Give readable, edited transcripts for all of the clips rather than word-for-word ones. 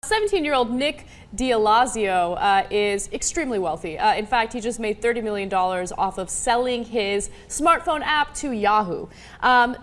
17-year-old Nick D'Alazio is extremely wealthy. In fact, he just made $30 million off of selling his smartphone app to Yahoo.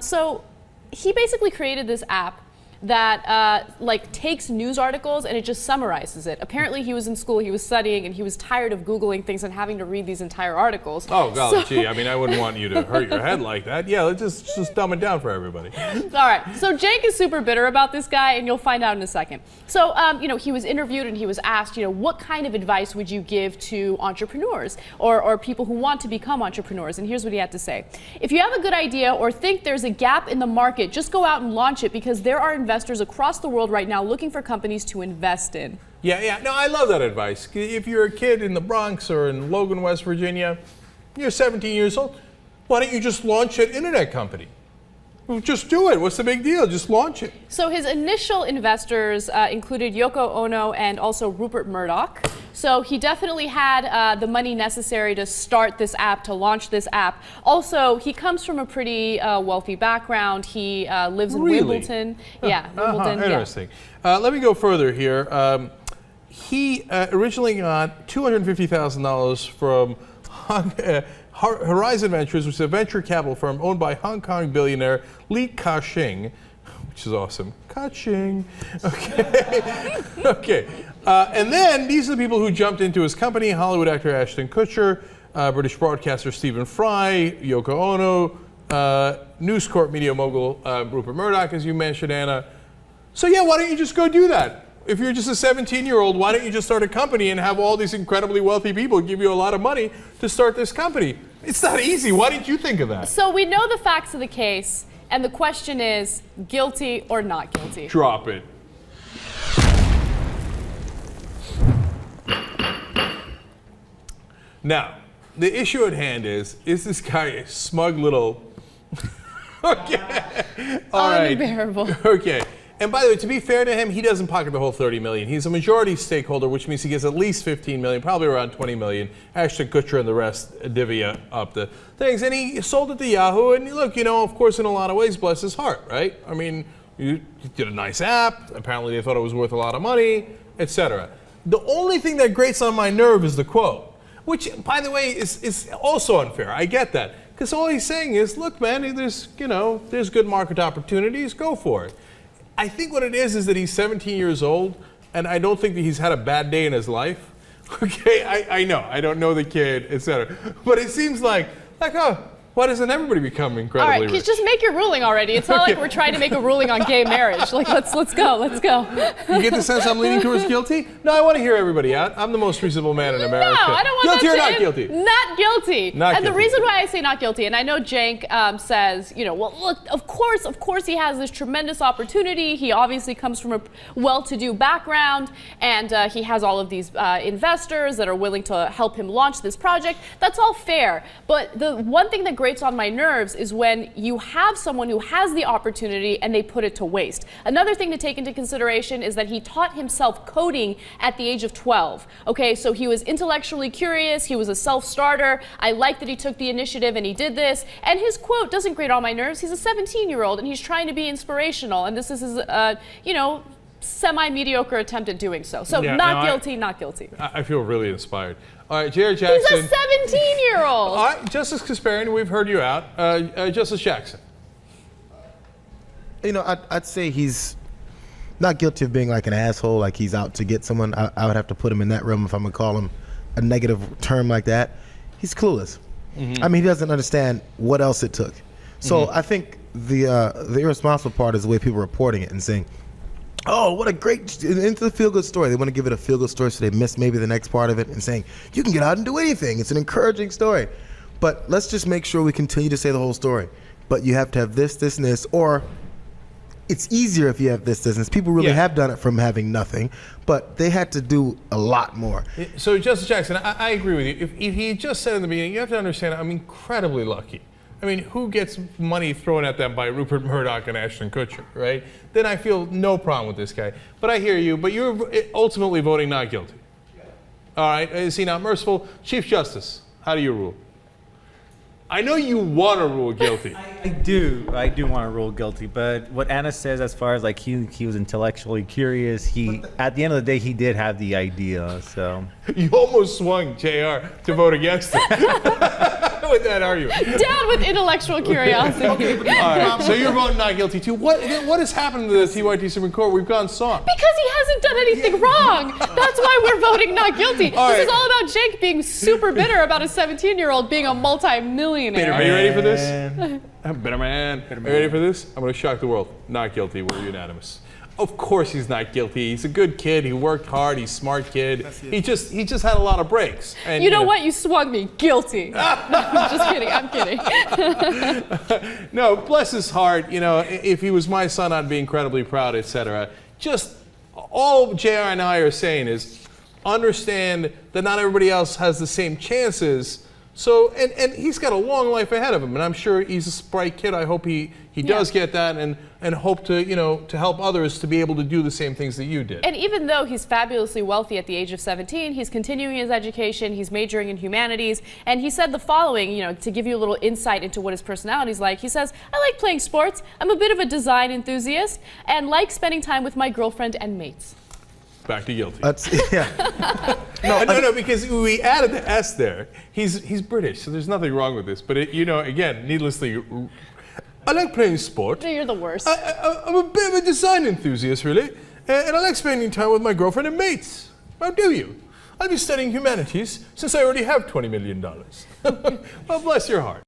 So he basically created this app that like takes news articles and it just summarizes it. Apparently he was in school, he was studying, and he was tired of Googling things and having to read these entire articles. Oh, golly gee, I mean, I wouldn't want you to hurt your head like that. Yeah, let's just dumb it down for everybody. All right, so Jake is super bitter about this guy, and you'll find out in a second. So, you know, he was interviewed and he was asked, you know, what kind of advice would you give to entrepreneurs or people who want to become entrepreneurs? And here's what he had to say. If you have a good idea or think there's a gap in the market, just go out and launch it, because there are investors across the world right now looking for companies to invest in. Yeah. No, I love that advice. If you're a kid in the Bronx or in Logan, West Virginia, you're 17 years old, why don't you just launch an internet company? Well, just do it. What's the big deal? Just launch it. So his initial investors included Yoko Ono and also Rupert Murdoch. So he definitely had the money necessary to start this app, to launch this app. Also, he comes from a pretty wealthy background. He lives in Wimbledon. Yeah, Wimbledon. Interesting. Yeah. Let me go further here. He originally got $250,000 from Horizon Ventures, which is a venture capital firm owned by Hong Kong billionaire Li Ka-shing, which is awesome. Ka-shing. Okay. Okay. And then these are the people who jumped into his company: Hollywood actor Ashton Kutcher, British broadcaster Stephen Fry, Yoko Ono, News Corp media mogul Rupert Murdoch, as you mentioned, Anna. So yeah, why don't you just go do that? If you're just a 17-year-old, why don't you just start a company and have all these incredibly wealthy people give you a lot of money to start this company? It's not easy. Why didn't you think of that? So we know the facts of the case, and the question is, guilty or not guilty? Drop it. Now, the issue at hand is this guy a smug little... Okay. All right. Unbearable. Okay. And by the way, to be fair to him, he doesn't pocket the whole $30 million. He's a majority stakeholder, which means he gets at least $15 million, probably around $20 million. Ashton Kutcher and the rest divvy up the things. And he sold it to Yahoo. And look, you know, of course, in a lot of ways, bless his heart, right? I mean, you did a nice app. Apparently, they thought it was worth a lot of money, etc. The only thing that grates on my nerve is the quote, which, by the way, is also unfair. I get that. Because all he's saying is, look, man, there's good market opportunities. Go for it. I think what it is that he's 17 years old, and I don't think that he's had a bad day in his life. Okay, I know, I don't know the kid, etc. But it seems like, oh, why doesn't everybody become incredibly rich? All right, just make your ruling already. It's not like we're trying to make a ruling on gay marriage. Like, let's go. You get the sense I'm leaning towards guilty? No, I want to hear everybody out. I'm the most reasonable man in America. No, I don't want guilty that or not guilty? Not guilty. Not and guilty. The reason why I say not guilty, and I know Cenk says, you know, well, look, of course he has this tremendous opportunity. He obviously comes from a well-to-do background, and he has all of these investors that are willing to help him launch this project. That's all fair. But the one thing that grates on my nerves is when you have someone who has the opportunity and they put it to waste. Another thing to take into consideration is that he taught himself coding at the age of 12. Okay, so he was intellectually curious, he was a self-starter. I like that he took the initiative and he did this. And his quote doesn't grate on my nerves. He's a 17-year-old and he's trying to be inspirational. And this is his, you know, semi-mediocre attempt at doing so. So yeah, not guilty, not guilty. I feel really inspired. All right, Jared Jackson. He's a 17-year-old. All right, Justice Kasparian, we've heard you out. Justice Jackson. You know, I'd say he's not guilty of being like an asshole, like he's out to get someone. I would have to put him in that realm if I'm going to call him a negative term like that. He's clueless. Mm-hmm. I mean, he doesn't understand what else it took. So I think the irresponsible part is the way people are reporting it and saying, oh, what a great, into the feel-good story. They want to give it a feel-good story, so they miss maybe the next part of it and saying, you can get out and do anything. It's an encouraging story. But let's just make sure we continue to say the whole story. But you have to have this, this, and this, or it's easier if you have this, this, and this. People really have done it from having nothing, but they had to do a lot more. So, Justice Jackson, I agree with you. If he just said in the beginning, you have to understand, I'm incredibly lucky. I mean, who gets money thrown at them by Rupert Murdoch and Ashton Kutcher, right? Then I feel no problem with this guy. But I hear you, but you're ultimately voting not guilty. All right, is he not merciful? Chief Justice, how do you rule? I know you want to rule guilty. I do want to rule guilty, but what Anna says, as far as like he was intellectually curious, at the end of the day he did have the idea. So You almost swung JR to vote against it with that argument. Down with intellectual curiosity. All right, so you're voting not guilty too. What has happened to the TYT Supreme Court? We've gone soft. Because he hasn't done anything wrong. That's why we're voting not guilty. This is all about Jake being super bitter about a 17-year-old being a multi-millionaire. Are you ready for this? Bitter man. Are you ready for this? I'm going to shock the world. Not guilty. We're unanimous. Of course he's not guilty. He's a good kid. He worked hard. He's a smart kid. He just had a lot of breaks. And, you know what? You swung me. Guilty. No, I'm just kidding. I'm kidding. No, bless his heart. You know, if he was my son, I'd be incredibly proud, etc. Just all JR and I are saying is understand that not everybody else has the same chances. So, and he's got a long life ahead of him, and I'm sure he's a bright kid. I hope he does get that, and hope to to help others to be able to do the same things that you did. And even though he's fabulously wealthy at the age of 17, he's continuing his education. He's majoring in humanities, and he said the following, to give you a little insight into what his personality is like. He says, "I like playing sports. I'm a bit of a design enthusiast, and like spending time with my girlfriend and mates." Back to guilty. Yeah. No, because we added the S there. He's British, so there's nothing wrong with this. But again, needlessly, I like playing sport. You're the worst. I'm a bit of a design enthusiast, really, and I like spending time with my girlfriend and mates. How do you? I'll be studying humanities since I already have $20 million. Well, bless your heart.